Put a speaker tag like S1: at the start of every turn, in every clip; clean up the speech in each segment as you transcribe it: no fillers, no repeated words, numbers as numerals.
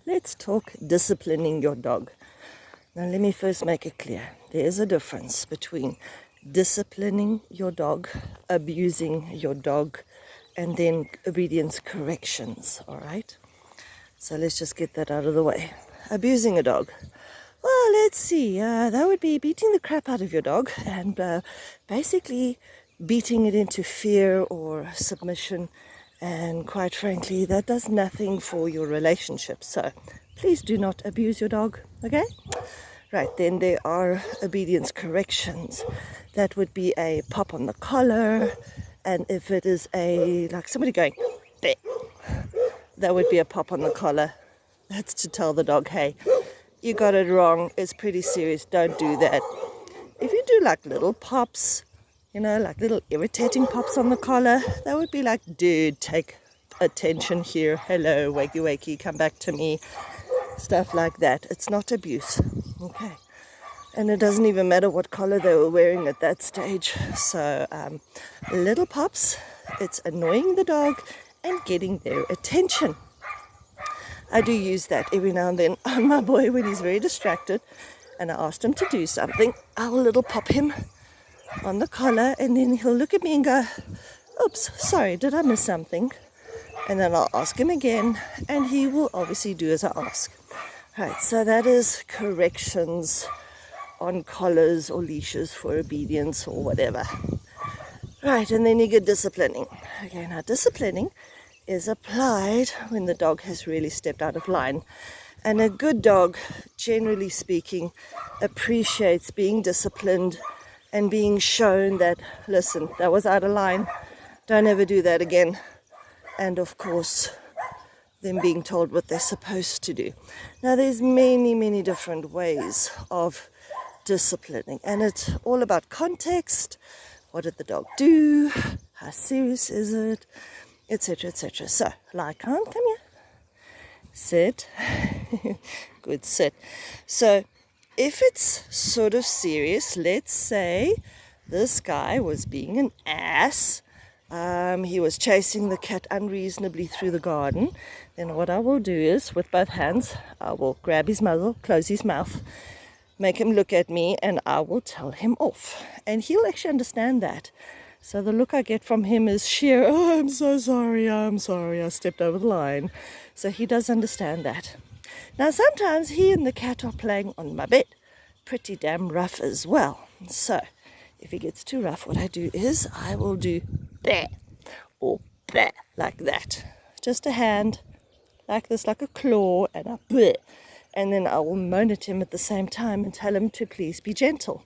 S1: let's talk disciplining your dog. Now, let me first make it clear. There is a difference between disciplining your dog, abusing your dog, and then obedience corrections, all right? So let's just get that out of the way. Abusing a dog. Well, let's see. That would be beating the crap out of your dog and basically beating it into fear or submission. And quite frankly, that does nothing for your relationship. So please do not abuse your dog, okay? Right, then there are obedience corrections. That would be a pop on the collar. And if it is like somebody going, bleh, that would be a pop on the collar. That's to tell the dog, hey, you got it wrong. It's pretty serious. Don't do that. If you do like little pops, like little irritating pops on the collar, that would be like, dude, take attention here. Hello, wakey, wakey, come back to me. Stuff like that. It's not abuse. Okay. And it doesn't even matter what collar they were wearing at that stage. So little pops, it's annoying the dog and getting their attention. I do use that every now and then on my boy when he's very distracted and I asked him to do something. I'll little pop him on the collar and then he'll look at me and go, oops, sorry, did I miss something? And then I'll ask him again and he will obviously do as I ask. Right, so that is corrections on collars or leashes for obedience or whatever. Right, and then you get disciplining. Okay, now disciplining is applied when the dog has really stepped out of line. And a good dog, generally speaking, appreciates being disciplined and being shown that, listen, that was out of line, don't ever do that again. And of course, them being told what they're supposed to do. Now, there's many, many different ways of disciplining, and it's all about context. What did the dog do? How serious is it? Etc., etc. So, Lycan, come here. Sit. Good sit. So, if it's sort of serious, let's say this guy was being an ass. He was chasing the cat unreasonably through the garden. Then what I will do is, with both hands, I will grab his muzzle, close his mouth, make him look at me, and I will tell him off. And he'll actually understand that. So the look I get from him is sheer, oh, I'm sorry, I stepped over the line. So he does understand that. Now sometimes he and the cat are playing on my bed, pretty damn rough as well. So if he gets too rough, what I do is I will do bleh or bleh like that. Just a hand, like this, like a claw, and a bleh. And then I will moan at him at the same time and tell him to please be gentle,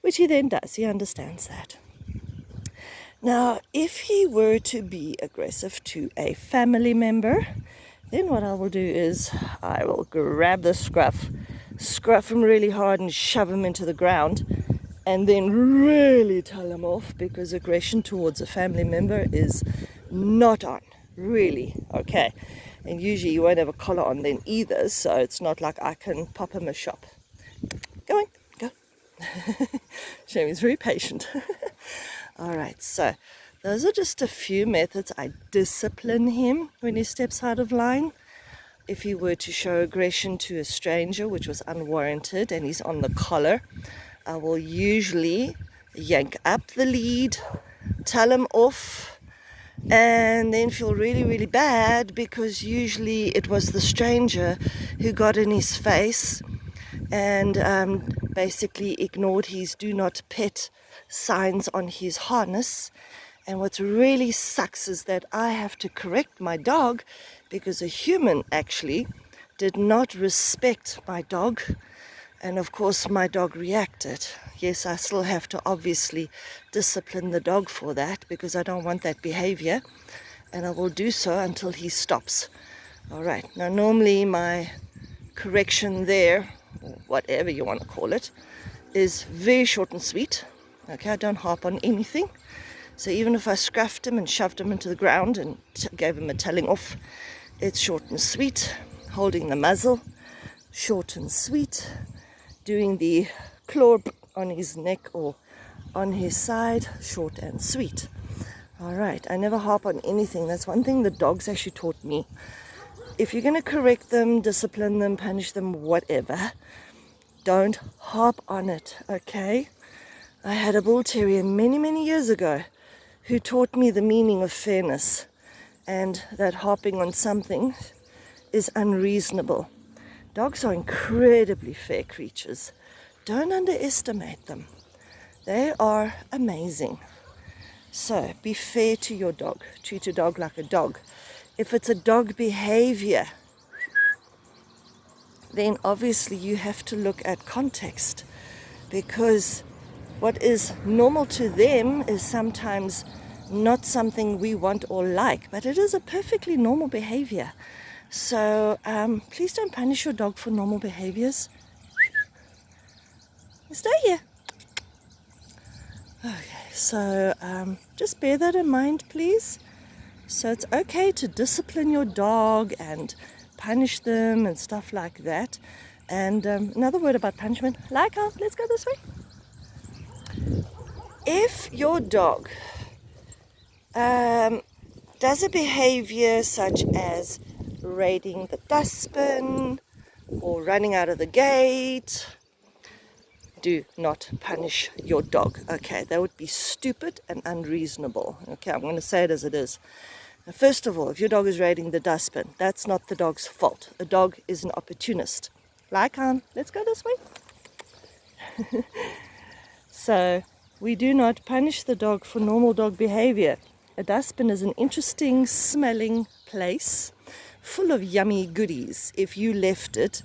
S1: which he then does. He understands that. Now, if he were to be aggressive to a family member, then what I will do is I will grab the scruff him really hard and shove him into the ground, and then really tell him off, because aggression towards a family member is not on, really, okay? And usually you won't have a collar on then either, so it's not like I can pop him a shop. Go on, go. Shame he's very patient. All right, so those are just a few methods I discipline him when he steps out of line. If he were to show aggression to a stranger, which was unwarranted, and he's on the collar, I will usually yank up the lead, tell him off, and then feel really, really bad, because usually it was the stranger who got in his face and basically ignored his do not pet signs on his harness. And what really sucks is that I have to correct my dog because a human actually did not respect my dog. And of course my dog reacted. Yes, I still have to obviously discipline the dog for that, because I don't want that behavior, and I will do so until he stops. All right, now normally my correction there, or whatever you want to call it, is very short and sweet. Okay, I don't harp on anything. So even if I scruffed him and shoved him into the ground and gave him a telling off, it's short and sweet. Holding the muzzle, short and sweet. Doing the claw on his neck or on his side, short and sweet. All right, I never harp on anything. That's one thing the dogs actually taught me. if you're going to correct them, discipline them, punish them, whatever, don't harp on it, okay? I had a bull terrier many, many years ago who taught me the meaning of fairness, and that harping on something is unreasonable. Dogs are incredibly fair creatures. Don't underestimate them. They are amazing. So be fair to your dog. Treat your dog like a dog. If it's a dog behavior, then obviously you have to look at context, because what is normal to them is sometimes not something we want or like, but it is a perfectly normal behavior. So please don't punish your dog for normal behaviors. Stay here. Okay, so just bear that in mind, please. So it's okay to discipline your dog and punish them and stuff like that. And another word about punishment, Lycan, let's go this way. If your dog does a behavior such as raiding the dustbin or running out of the gate, do not punish your dog. Okay, that would be stupid and unreasonable. Okay, I'm going to say it as it is. Now, first of all, if your dog is raiding the dustbin, that's not the dog's fault. A dog is an opportunist. Lycan, let's go this way. So we do not punish the dog for normal dog behavior. A dustbin is an interesting smelling place full of yummy goodies. If you left it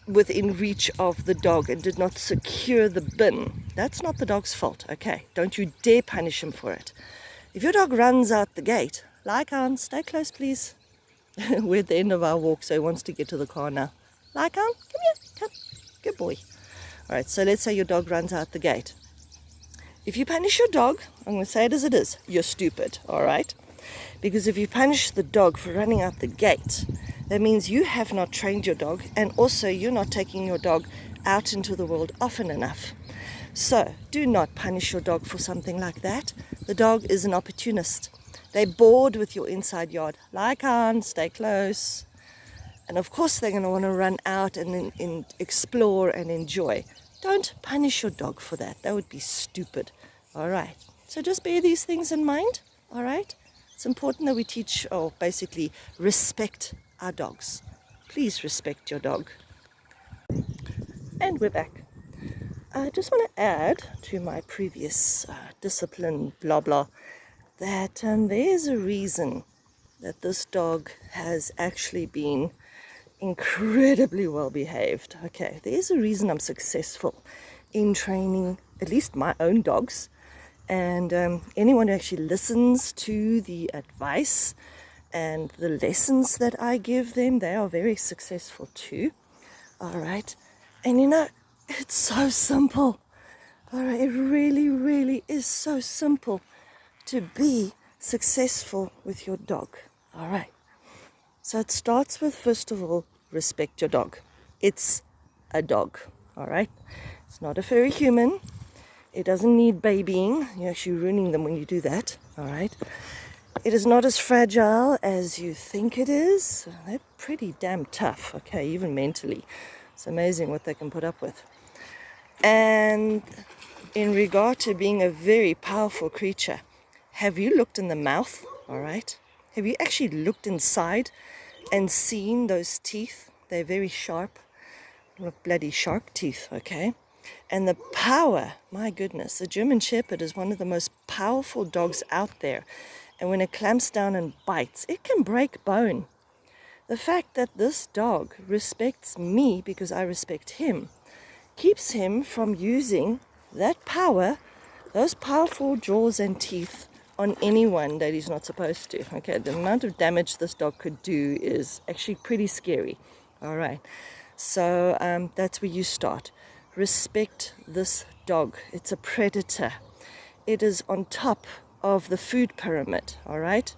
S1: within reach of the dog and did not secure the bin, that's not the dog's fault. Okay, don't you dare punish him for it. If your dog runs out the gate, Lycan, stay close please. We're at the end of our walk, so he wants to get to the car now. Lycan, come here, come, good boy. All right, so let's say your dog runs out the gate. If you punish your dog, I'm going to say it as it is, you're stupid, all right? Because if you punish the dog for running out the gate, that means you have not trained your dog, and also you're not taking your dog out into the world often enough. So do not punish your dog for something like that. The dog is an opportunist. They're bored with your inside yard. Lycan, stay close. And of course they're going to want to run out and explore and enjoy. Don't punish your dog for that. That would be stupid. All right. So just bear these things in mind. All right. It's important that we teach, or basically respect our dogs. Please respect your dog. And we're back. I just want to add to my previous discipline, blah, blah, that there's a reason that this dog has actually been incredibly well behaved. Okay, there's a reason I'm successful in training at least my own dogs, and anyone who actually listens to the advice and the lessons that I give them, they are very successful too. All right, and you know, it's so simple. All right, it really, really is so simple to be successful with your dog. All right. So it starts with, first of all, respect your dog. It's a dog, all right? It's not a furry human. It doesn't need babying. You're actually ruining them when you do that, all right? It is not as fragile as you think it is. They're pretty damn tough, okay, even mentally. It's amazing what they can put up with. And in regard to being a very powerful creature, have you looked in the mouth, all right? Have you actually looked inside and seen those teeth? They're very sharp, bloody sharp teeth, okay? And the power, my goodness, the German Shepherd is one of the most powerful dogs out there. And when it clamps down and bites, it can break bone. The fact that this dog respects me because I respect him keeps him from using that power, those powerful jaws and teeth, on anyone that he's not supposed to. Okay, the amount of damage this dog could do is actually pretty scary. All right, so that's where you start. Respect this dog. It's a predator. It is on top of the food pyramid, all right?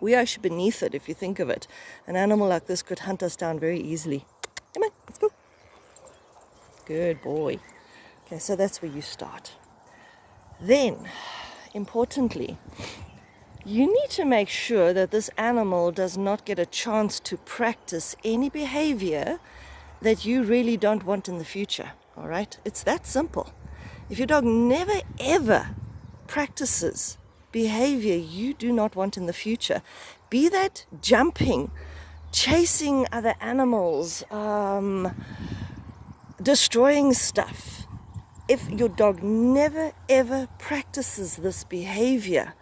S1: We are actually beneath it, if you think of it. An animal like this could hunt us down very easily. Come on, let's go. Good boy. Okay, so that's where you start. Then, importantly, you need to make sure that this animal does not get a chance to practice any behavior that you really don't want in the future. All right? It's that simple. If your dog never ever practices behavior you do not want in the future, be that jumping, chasing other animals, destroying stuff, if your dog never ever practices this behavior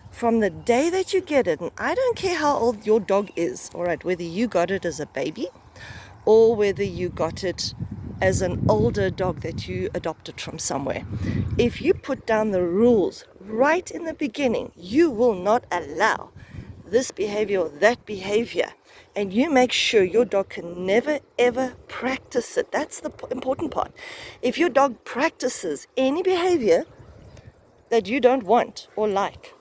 S1: from the day that you get it, and I don't care how old your dog is, all right, whether you got it as a baby or whether you got it as an older dog that you adopted from somewhere, if you put down the rules right in the beginning, you will not allow this behavior or that behavior, and you make sure your dog can never ever practice it. That's the important part. If your dog practices any behavior that you don't want or like,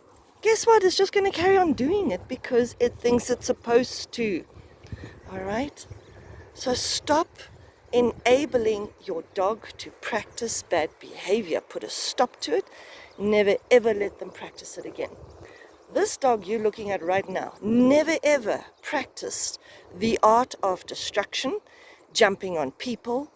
S1: guess what? It's just going to carry on doing it because it thinks it's supposed to. All right? So stop enabling your dog to practice bad behavior. Put a stop to it. Never ever let them practice it again. This dog you're looking at right now never ever practiced the art of destruction, jumping on people,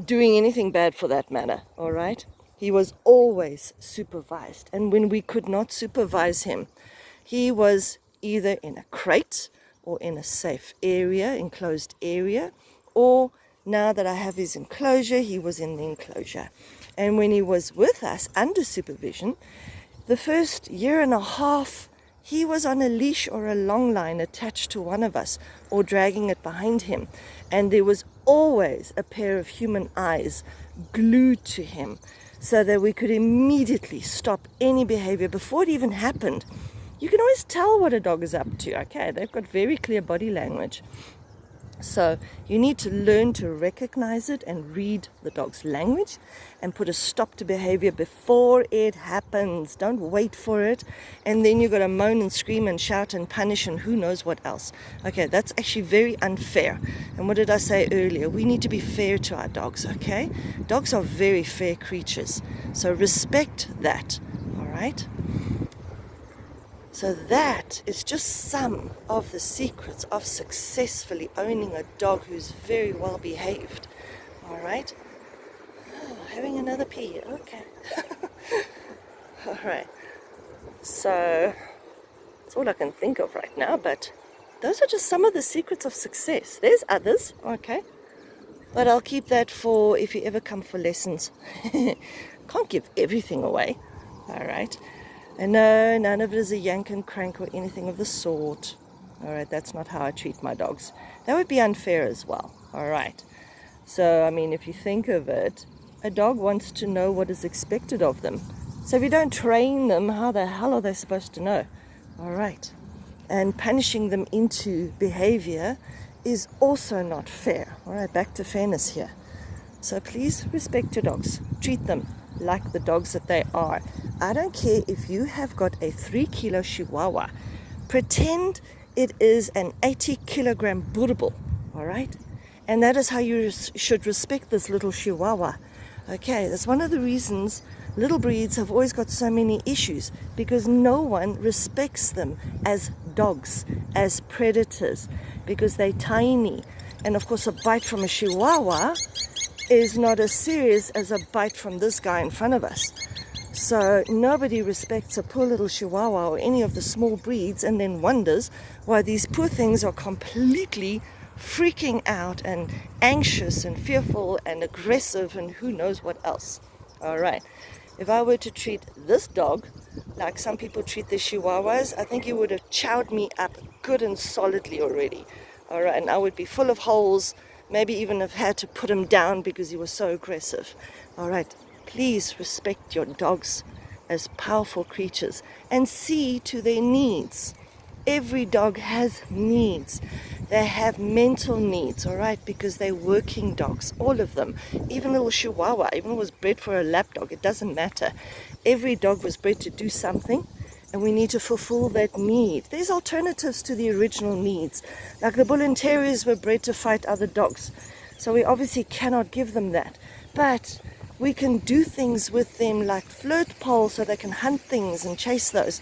S1: doing anything bad for that matter, all right? He was always supervised. And when we could not supervise him, he was either in a crate or in a safe area, enclosed area, or now that I have his enclosure, he was in the enclosure. And when he was with us under supervision, the first year and a half, he was on a leash or a long line attached to one of us or dragging it behind him. And there was always a pair of human eyes glued to him so that we could immediately stop any behavior before it even happened. You can always tell what a dog is up to, okay? They've got very clear body language. So you need to learn to recognize it and read the dog's language and put a stop to behavior before it happens. Don't wait for it. And then you've got to moan and scream and shout and punish and who knows what else. Okay, that's actually very unfair. And what did I say earlier? We need to be fair to our dogs, okay? Dogs are very fair creatures. So respect that, all right? So that is just some of the secrets of successfully owning a dog who's very well behaved. All right? Oh, having another pee. Okay. All right. So that's all I can think of right now, but those are just some of the secrets of success. There's others, okay? But I'll keep that for if you ever come for lessons. Can't give everything away. All right? And no, none of it is a yank and crank or anything of the sort. All right, that's not how I treat my dogs. That would be unfair as well. All right. So, I mean, if you think of it, a dog wants to know what is expected of them. So if you don't train them, how the hell are they supposed to know? All right. And punishing them into behavior is also not fair. All right, back to fairness here. So please respect your dogs. Treat them like the dogs that they are. I don't care if you have got a 3-kilo Chihuahua. Pretend it is an 80-kilogram Burbu, all right? And that is how you should respect this little Chihuahua. Okay, that's one of the reasons little breeds have always got so many issues, because no one respects them as dogs, as predators, because they're tiny. And of course, a bite from a Chihuahua is not as serious as a bite from this guy in front of us. So nobody respects a poor little Chihuahua or any of the small breeds and then wonders why these poor things are completely freaking out and anxious and fearful and aggressive and who knows what else. All right. If I were to treat this dog like some people treat the Chihuahuas, I think he would have chowed me up good and solidly already. All right. And I would be full of holes, maybe even have had to put him down because he was so aggressive. All right. Please respect your dogs as powerful creatures and see to their needs. Every dog has needs. They have mental needs, all right, because they're working dogs, all of them. Even little Chihuahua, even was bred for a lap dog, it doesn't matter. Every dog was bred to do something, and we need to fulfill that need. There's alternatives to the original needs. Like the Bull and Terriers were bred to fight other dogs, so we obviously cannot give them that. But We can do things with them like flirt poles so they can hunt things and chase those.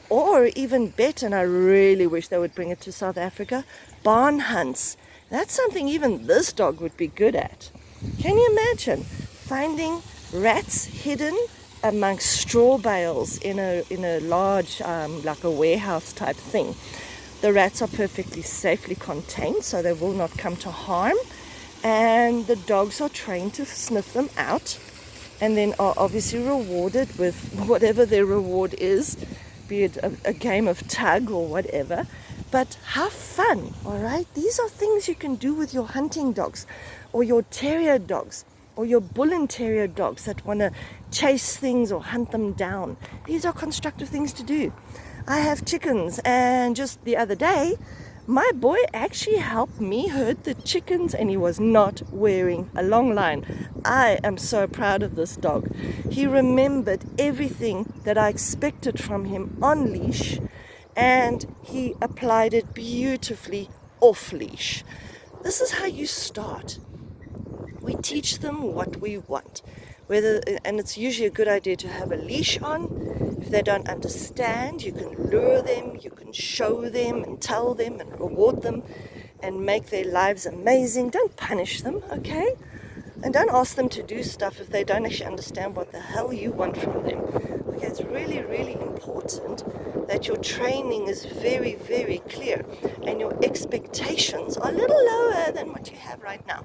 S1: Or even better, and I really wish they would bring it to South Africa, barn hunts. That's something even this dog would be good at. Can you imagine finding rats hidden amongst straw bales in a large, like a warehouse type thing? The rats are perfectly safely contained, so they will not come to harm. And the dogs are trained to sniff them out and then are obviously rewarded with whatever their reward is, be it a game of tug or whatever. But have fun, all right? These are things you can do with your hunting dogs or your terrier dogs or your bull and terrier dogs that want to chase things or hunt them down. These are constructive things to do. I have chickens, and just the other day, my boy actually helped me herd the chickens, and he was not wearing a long line. I am so proud of this dog. He remembered everything that I expected from him on leash, and he applied it beautifully off leash. This is how you start. We teach them what we want. And it's usually a good idea to have a leash on. If they don't understand, you can lure them, you can show them and tell them and reward them and make their lives amazing. Don't punish them, okay? And don't ask them to do stuff if they don't actually understand what the hell you want from them. Okay, it's really, really important that your training is very, very clear and your expectations are a little lower than what you have right now.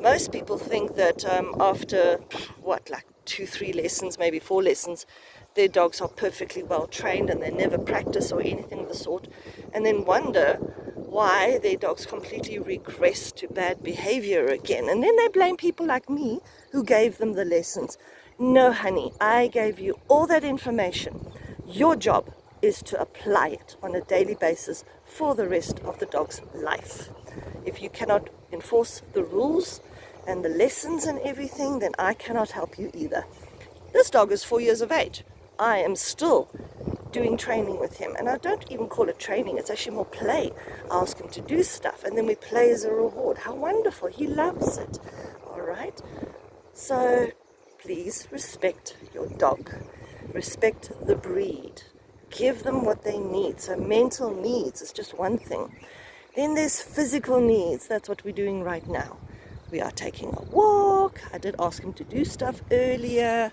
S1: Most people think that after, like 2-3 lessons, maybe 4 lessons, their dogs are perfectly well trained and they never practice or anything of the sort, and then wonder why their dogs completely regress to bad behavior again. And then they blame people like me who gave them the lessons. No, honey, I gave you all that information. Your job is to apply it on a daily basis for the rest of the dog's life. If you cannot enforce the rules and the lessons and everything, then I cannot help you either. This dog is 4 years of age. I am still doing training with him, and I don't even call it training, it's actually more play. I ask him to do stuff and then we play as a reward. How wonderful, he loves it. All right, so please respect your dog, respect the breed, give them what they need. So mental needs is just one thing. Then there's physical needs. That's what we're doing right now. We are taking a walk. I did ask him to do stuff earlier.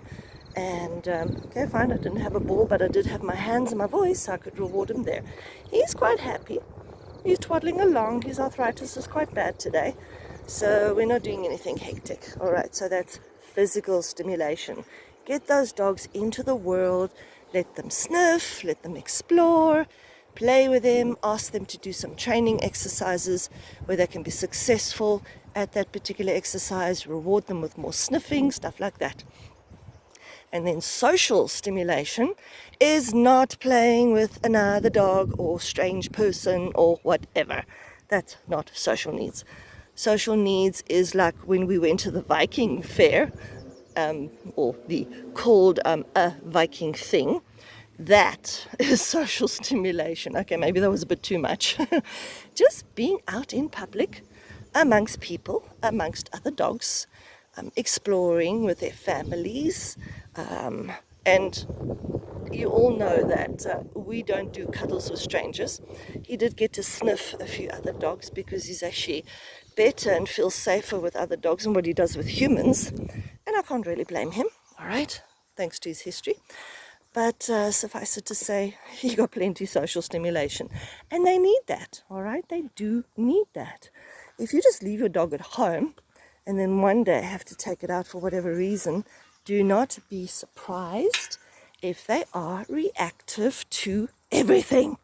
S1: And, okay, fine, I didn't have a ball, but I did have my hands and my voice, so I could reward him there. He's quite happy. He's twaddling along. His arthritis is quite bad today. So we're not doing anything hectic. All right, so that's physical stimulation. Get those dogs into the world. Let them sniff. Let them explore. Play with them. Ask them to do some training exercises where they can be successful at that particular exercise. Reward them with more sniffing, stuff like that. And then social stimulation is not playing with another dog or strange person or whatever. That's not social needs. Social needs is like when we went to the Viking fair, or the called a Viking thing. That is social stimulation. Okay, maybe that was a bit too much. Just being out in public, amongst people, amongst other dogs, exploring with their families, and you all know that we don't do cuddles with strangers. He did get to sniff a few other dogs because he's actually better and feels safer with other dogs than what he does with humans, and I can't really blame him, all right, thanks to his history. But suffice it to say, he got plenty social stimulation, and they need that, all right, they do need that. If you just leave your dog at home and then one day have to take it out for whatever reason, do not be surprised if they are reactive to everything.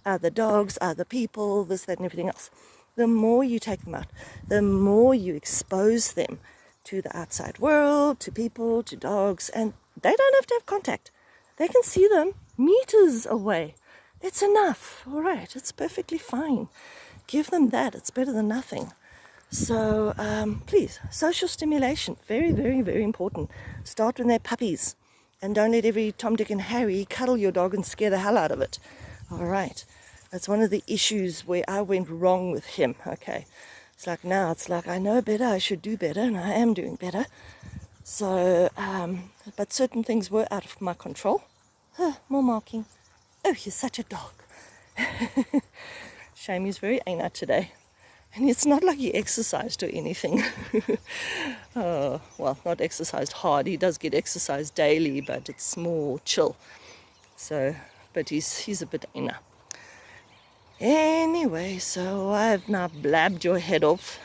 S1: Other dogs, other people, this, that, and everything else. The more you take them out, the more you expose them to the outside world, to people, to dogs, and they don't have to have contact. They can see them meters away. It's enough, all right, it's perfectly fine. Give them that, it's better than nothing. So please, social stimulation, very, very, very important. Start when they're puppies, and don't let every Tom, Dick and Harry cuddle your dog and scare the hell out of it. All right, that's one of the issues where I went wrong with him, okay. It's like now, it's like I know better, I should do better, and I am doing better. So, but certain things were out of my control. More marking. Oh, he's such a dog. Shame he's very anal today. And it's not like he exercised or anything. Well, not exercised hard. He does get exercise daily, but it's more chill. So, but he's a bit anal. Anyway, so I've now blabbed your head off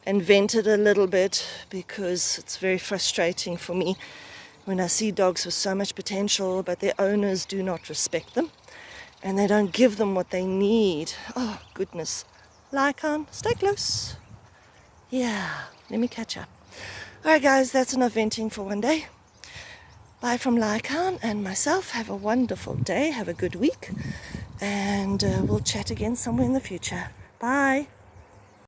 S1: and vented a little bit because it's very frustrating for me when I see dogs with so much potential, but their owners do not respect them and they don't give them what they need. Oh, goodness. Lycan, stay close. Yeah, let me catch up. All right, guys, that's enough venting for one day. Bye from Lycan and myself. Have a wonderful day. Have a good week. And we'll chat again somewhere in the future. Bye.